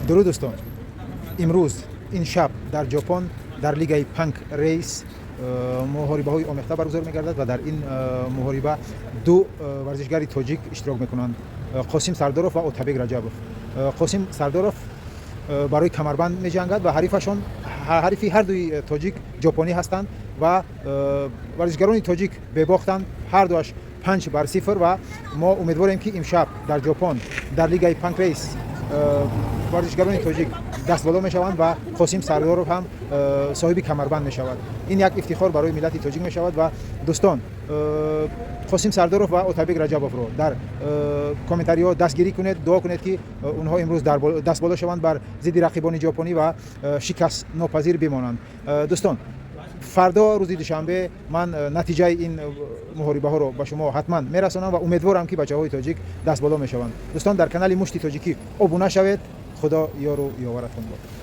درود دوستان، امروز این شب در ژاپن در لیگ پنک ریس محاربه‌های آمیخته برگزار می‌گردد و در این محاربه دو ورزشگر تاجیک اشتراک می‌کنند، قاسم سرداروف و اوتابک رجبوف. قاسم سرداروف برای کمربند می‌جنگد و حریفی هر دوی تاجیک ژاپنی هستند و ورزشگران تاجیک بباختند هر دوش 5-0 و ما امیدواریم که امشب در ژاپن در لیگ پنک ریس ورزشگران تاجیک دست بالا میشوند و قاسم سرداروف هم صاحب کمربند میشود. این یک افتخار برای ملت تاجیک میشود و دوستان قاسم سرداروف و اوتابک رجبوف رو در کامنتاری ها دستگیری کنید، دعا کنید که اونها امروز دست بالا شوند بر ضد رقیبان ژاپنی و شکست ناپذیر بمانند. دوستان فردا روز دوشنبه من نتیجه این محاربه ها رو به شما حتما میرسانم و امیدوارم که بچه‌های تاجیک دست بالا میشوند. دوستان در کانال مشتی تاجیکی ابونه شوید. خدا یار و یاورتون باد.